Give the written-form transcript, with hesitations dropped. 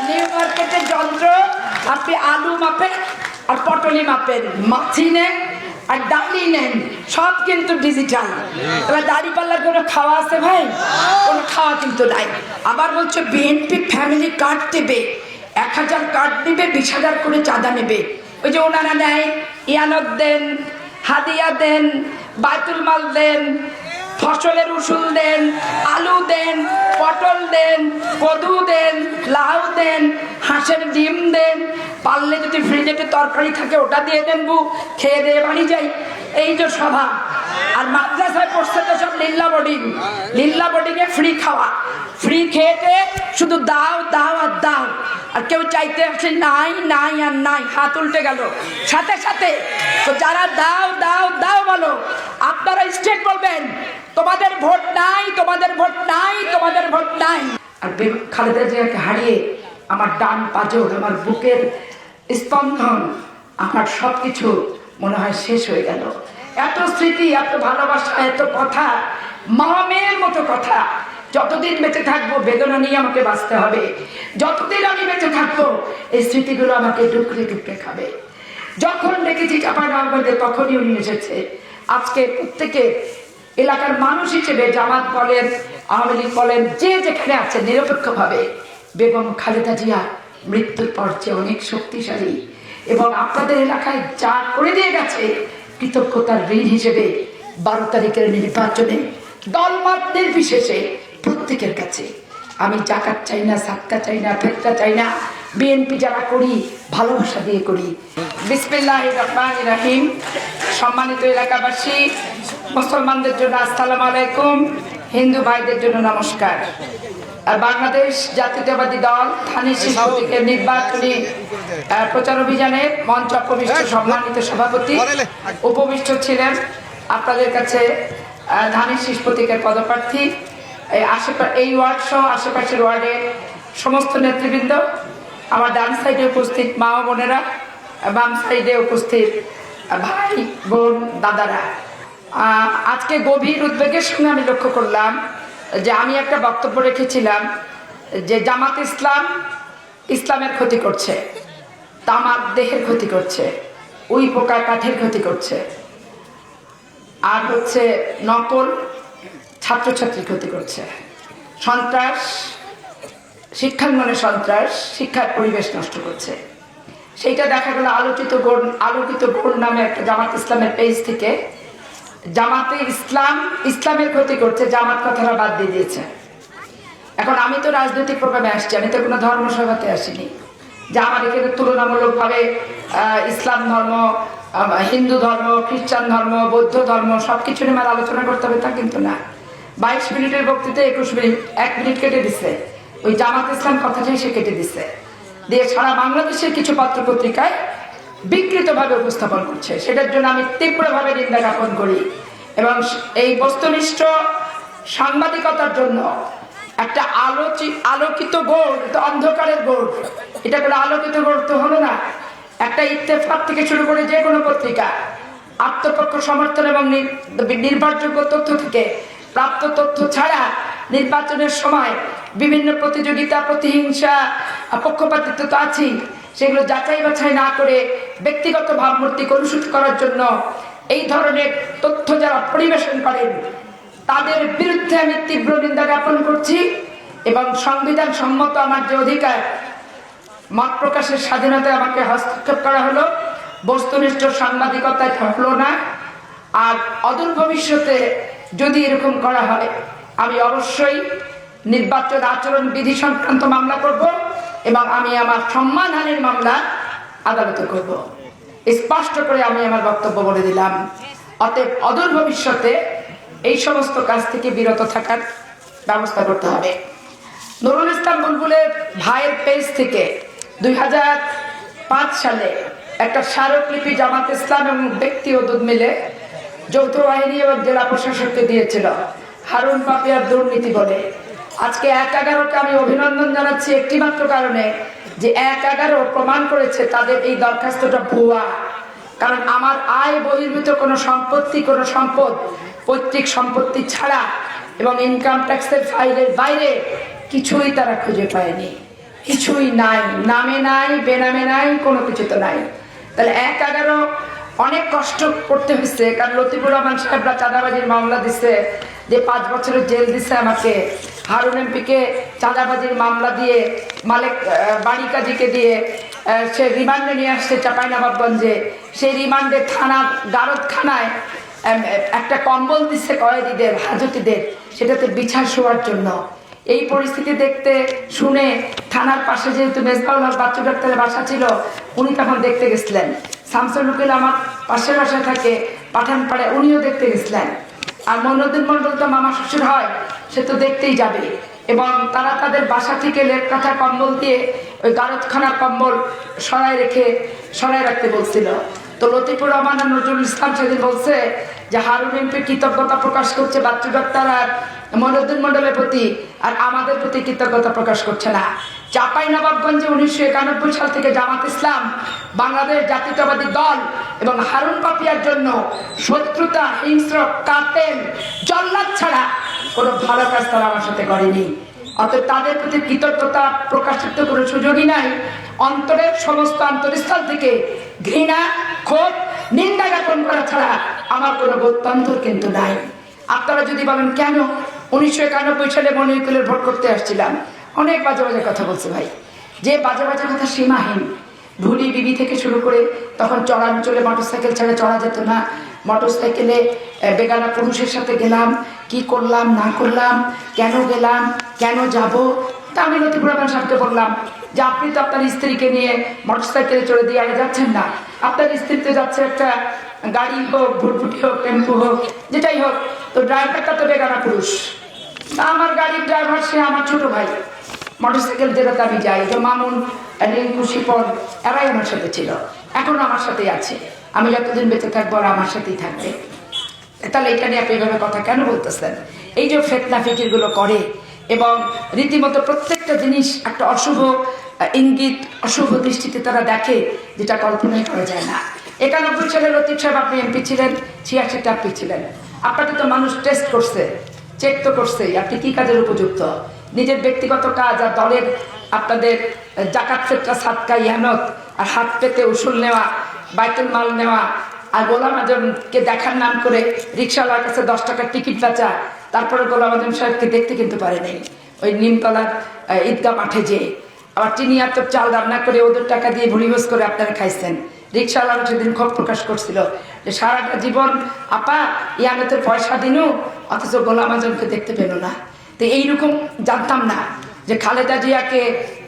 New মার্কেটের যন্ত্র আপনি আলু মাপেন আর পটলি মাপেন, মাছি নেন আর ডালি নেন, সব কিন্তু ডিজিটাল। এবার দাড়িপাল্লার কোনো খাওয়া আছে ভাই? কোনো খাওয়া কিন্তু নাই। আবার বলছে বিএনপি ফ্যামিলি কার্ড দেবে, 1000 কার্ড নেবে, 20,000 করে চাঁদা নেবে। ওই যে ওনারা নেয়, ইয়ানত দেন, হাদিয়া দেন, বায়তুল মাল দেন, ফসলের উসুল দেন, আলু দেন, পটল দেন, কদু দেন, লাউ দেন, হাঁসের ডিম দেন, পারলে যদি ফ্রিজে তরকারি থাকে ওটা দিয়ে দেন, খেয়ে দিয়ে বাড়ি যাই। এই যে সভা। আর মাদ্রাসায় পড়ছে তো সব লিল্লা বোর্ডিং, লিল্লা বোর্ডিংয়ে ফ্রি খাওয়া, ফ্রি খেয়েতে শুধু দাও দাও আর দাও। আর কেউ চাইতে আসে নাই নাই আর নাই, হাত উল্টে গেল সাথে সাথে। তো যারা দাও দাও দাও বলো, আপনারা স্টেট বলবেন তোমাদের ভোট নাই, তোমাদের ভোট নাই, তোমাদের ভোট নাই। আর খালেদা জিয়াকে হারিয়ে আমার ডান পাজর, আমার বুকের স্পন্দন, আমার সবকিছু মনে হয় শেষ হয়ে গেল। এত স্মৃতি, এত ভালোবাসা, এত কথা, মা মেয়ের মতো কথা। যতদিন বেঁচে থাকবো বেদনা নিয়ে আমাকে বাঁচতে হবে। যতদিন আমি বেঁচে থাকবো এই স্মৃতিগুলো আমাকে টুকরে টুকরে খাবে। যখন দেখেছি চাঁপাইনবাবগঞ্জে তখনই উনি এসেছে। আজকে প্রত্যেকে এলাকার মানুষ হিসেবে জামাত বলেন, আওয়ামী লীগ বলেন, যে যেখানে আছে নিরপেক্ষভাবে বেগম খালেদা জিয়া মৃত্যুর পর্যায়ে অনেক শক্তিশালী। এবং আপনাদের এলাকায় যা করে দিয়ে গেছে কৃতজ্ঞতার ঋণ হিসেবে 12 তারিখের নির্বাচনে দলমত নির্বিশেষে প্রত্যেকের কাছে আমি জাকাত চাই না, সাদকা চাই না, ফেতরা চাই না। বিএনপি যারা করি ভালোবাসা দিয়ে করি। বিসমিল্লাহির রহমানির রহিম। সম্মানিত এলাকাবাসী, মুসলমানদের জন্য আসসালামু আলাইকুম, হিন্দু ভাইদের জন্য নমস্কার। আর বাংলাদেশ জাতীয়তাবাদী দল ধানের শীষ প্রতীকের নির্বাচনী প্রচার অভিযানে মঞ্চ উপবিষ্ট সম্মানিত সভাপতি উপবিষ্ট ছিলেন আপনাদের কাছে ধানের শীষ প্রতীকের পদপ্রার্থী, এই ওয়ার্ড সহ আশেপাশের ওয়ার্ডের সমস্ত নেতৃবৃন্দ, আমার ডান সাইডে উপস্থিত মা ও বোনেরা, বাম সাইডে উপস্থিত ভাই বোন দাদারা। আজকে গভীর উদ্বেগের সঙ্গে আমি লক্ষ্য করলাম যে আমি একটা বক্তব্য রেখেছিলাম যে জামাত ইসলাম ইসলামের ক্ষতি করছে, তামাক দেহের ক্ষতি করছে, উই পোকা কাঠের ক্ষতি করছে, আর হচ্ছে নকল ছাত্রছাত্রীর ক্ষতি করছে, সন্ত্রাস, শিক্ষাঙ্গনে সন্ত্রাস, শিক্ষার পরিবেশ নষ্ট করছে। সেইটা দেখা গেল আলোকিত গোল নামে একটা জামাত ইসলামের পেজ থেকে জামাতে ইসলাম ইসলামের ক্ষতি করছে, জামাত কথাটা বাদ দিয়ে দিয়েছে। এখন আমি তো রাজনৈতিক প্রোগ্রামে আসছি, আমি তো কোনো ধর্মসভাতে আসিনি যে আমার এখানে তুলনামূলকভাবে ইসলাম ধর্ম, হিন্দু ধর্ম, খ্রিস্টান ধর্ম, বৌদ্ধ ধর্ম সব কিছু নিয়ে আমার আলোচনা করতে হবে তা কিন্তু না। 22 মিনিটের বক্তৃতা 21 মিনিট, 1 মিনিট কেটে দিচ্ছে, ওই জামাত ইসলাম কথাটাই সে কেটে দিচ্ছে, দিয়ে সারা বাংলাদেশের কিছু পত্র পত্রিকায় বিকৃতভাবে উপস্থাপন করছে। সেটার জন্য আমি তীব্রভাবে নিন্দা জ্ঞাপন করি। এবং এই বস্তুনিষ্ঠ সাংবাদিকতার জন্য একটা আলোকিত বোর্ড, অন্ধকারের বোর্ড, এটা কোনো আলোকিত বোর্ড তো হলো না। একটা ইত্তেফাক থেকে শুরু করে যে কোনো পত্রিকা আত্মপক্ষ সমর্থন এবং নির্ভরযোগ্য তথ্য থেকে প্রাপ্ত তথ্য ছাড়া নির্বাচনের সময় বিভিন্ন প্রতিযোগিতা, প্রতিহিংসা, পক্ষপাতিত্ব তো আছেই, সেগুলো যাচাই বাছাই না করে ব্যক্তিগত ভাবমূর্তি কলুষিত করার জন্য এই ধরনের তথ্য যারা পরিবেশন করেন তাদের বিরুদ্ধে আমি তীব্র নিন্দা জ্ঞাপন করছি। এবং সংবিধান সম্মত আমার যে অধিকার, মত প্রকাশের স্বাধীনতায় আমাকে হস্তক্ষেপ করা হলো, বস্তুনিষ্ঠ সাংবাদিকতায় হলো না। আর অদূর ভবিষ্যতে যদি এরকম করা হয় আমি অবশ্যই নির্বাচন আচরণ বিধি সংক্রান্ত মামলা করব এবং আমি আমার সম্মানহানির মামলা আদালতে করব। স্পষ্ট করে আমি আমার বক্তব্য বলে দিলাম। অতএব অদূর ভবিষ্যতে এই সমস্ত কাজ থেকে বিরত থাকার ব্যবস্থা করতে হবে। নুরুল ইসলাম বুলবুলের ভাইয়ের পেজ থেকে 2005 সালে একটা স্মারকলিপি জামাত ইসলাম এবং ব্যক্তি ও দুধ মিলে যৌথ বাহিনী এবং জেলা প্রশাসককে দিয়েছিল হারুন পাপিয়ার দুর্নীতি বলে। আজকে 1/11-কে আমি অভিনন্দন জানাচ্ছি একটি মাত্র কারণে, যে 1/11 প্রমাণ করেছে তাদের এই দরখাস্তটা ভুয়া। কারণ আমার আয় বহির্ভূত কোনো সম্পদ, পৈতৃক সম্পত্তি ছাড়া এবং ইনকাম ট্যাক্সের ফাইলের বাইরে কিছুই তারা খুঁজে পায়নি, কিছুই নাই, নামে নাই, বেনামে নাই, কোনো কিছু তো নাই। তাহলে 1/11 অনেক কষ্ট করতে হয়েছে, কারণ লতিফুর রহমান সাহেবরা চাঁদাবাজির মামলা দিচ্ছে, যে 5 বছরের জেল দিচ্ছে আমাকে। হারুন এমপিকে চাঁদাবাজির মামলা দিয়ে মালিক বাড়ি কাজীকে দিয়ে সে রিমান্ডে নিয়ে আসছে চাঁপাইনবাবগঞ্জে। সেই রিমান্ডে থানা গারদখানায় একটা কম্বল দিচ্ছে কয়েদিদের, হাজতিদের, সেটাতে বিছার শোয়ার জন্য। এই পরিস্থিতি দেখতে শুনে থানার পাশে যেহেতু মেজবাউল হক বাচ্চু ডাক্তারের বাসা ছিল, উনি তখন দেখতে গেছিলেন। শামসুল উকিল আমার পাশের বাসায় থাকে পাঠানপাড়ে, উনিও দেখতে গেছিলেন। আর মইনুদ্দিন মন্ডল তো মামা শ্বশুর হয়, সে তো দেখতেই যাবে। এবং তারা তাদের বাসা থেকে লেপ কাঁথা কম্বল দিয়ে ওই গারদখানার কম্বল সরাই রাখতে বলছিল। তো লতিফুর রহমান আর নজরুল ইসলাম সেদিন বলছে যে হারুন এমপি কৃতজ্ঞতা প্রকাশ করছে বাচ্চু ডাক্তার আর মইনুদ্দিন মন্ডলের প্রতি, আর আমাদের প্রতি কৃতজ্ঞতা প্রকাশ করছে না। চাঁপাইনবাবগঞ্জে 1991 সাল থেকে জামাত ইসলাম, বাংলাদেশ জাতীয়তাবাদী দল এবং হারুন পাপিয়ার জন্য শত্রুতা, হিংস্র, কাতেল, জল্লাদ ছাড়া কোনো ভালো কাজ তারা আমার সাথে করেনি। অতএব তাদের প্রতি কৃতজ্ঞতা প্রকাশিত কোনো সুযোগই নাই। অন্তরের সমস্ত অন্তরস্থল থেকে ঘৃণা, ক্ষোভ, নিন্দা জ্ঞাপন করা ছাড়া আমার কোনো গত্যন্তর কিন্তু নাই। আপনারা যদি বলেন কেন 1991 সালে মনিউকুলের ভোট করতে আসছিলাম, অনেক বাজে বাজে কথা বলছে ভাই, যে বাজে বাজে কথা সীমাহীন। ভুলি বিবি থেকে শুরু করে তখন চড়াঞ্চলে মোটরসাইকেল ছাড়া চড়া যেত না, মোটরসাইকেলে বেগানা পুরুষের সাথে গেলাম, কি করলাম না করলাম, কেন গেলাম, কেন যাব। তা আমি লতিফুর রহমান সাহেবকে বললাম যে আপনি তো আপনার স্ত্রীকে নিয়ে মোটরসাইকেলে চড়ে দিয়ে আগে যাচ্ছেন না, আপনার স্ত্রীতে যাচ্ছে একটা গাড়ি হোক, ভুটভুটি হোক, টেম্পু হোক, যেটাই হোক, তো ড্রাইভারটা তো বেগানা পুরুষ। তা আমার গাড়ির ড্রাইভার সে আমার ছোট ভাই, মোটরসাইকেল যেটাতে আমি যাই, তো মামুন, রিঙ্কু, শিপন এরাই আমার সাথে ছিল, এখনো আমার সাথেই আছে। আমি যতদিন বেঁচে থাকবো আর আমার সাথেই থাকবে। তাহলে এখানে আপনি এভাবে কথা কেন বলতেছেন? এই যে ফেতনা ফিকিরগুলো করে এবং রীতিমতো প্রত্যেকটা জিনিস একটা অশুভ ইঙ্গিত, অশুভ দৃষ্টিতে তারা দেখে, যেটা কল্পনাই করা যায় না। 91 সালে লতিফ সাহেব আপনি এমপি ছিলেন, 86টা আপনি ছিলেন। আপনাকে তো মানুষ টেস্ট করছে, চেক তো করছেই আপনি কি কাজের উপযুক্ত। নিজের ব্যক্তিগত কাজ আর দলের আপনাদের জাকাত ফেতরা, সাদকা, ইহানত আর হাত পেতে উসুল নেওয়া, বাইতুল মাল নেওয়া, আর গোলাম আজমকে দেখার নাম করে রিক্সাওয়ালার কাছে 10 টাকার টিকিট বেচা, তারপরে গোলাম আজম সাহেবকে দেখতে কিন্তু পারে নাই ওই নিমতলার ঈদগাহ মাঠে যেয়ে। আবার চিনিয়ার তো চাল রান্না করে ওদের টাকা দিয়ে ভুড়িভোজ করে আপনারা খাইছেন। রিক্সাওয়ালারা সেদিন ক্ষোভ প্রকাশ করছিল যে সারাটা জীবন আপা ইয়ানতের পয়সা দিনু, অথচ গোলাম আজমকে দেখতে পেল না। তো এইরকম জানতাম না যে খালেদা জিয়াকে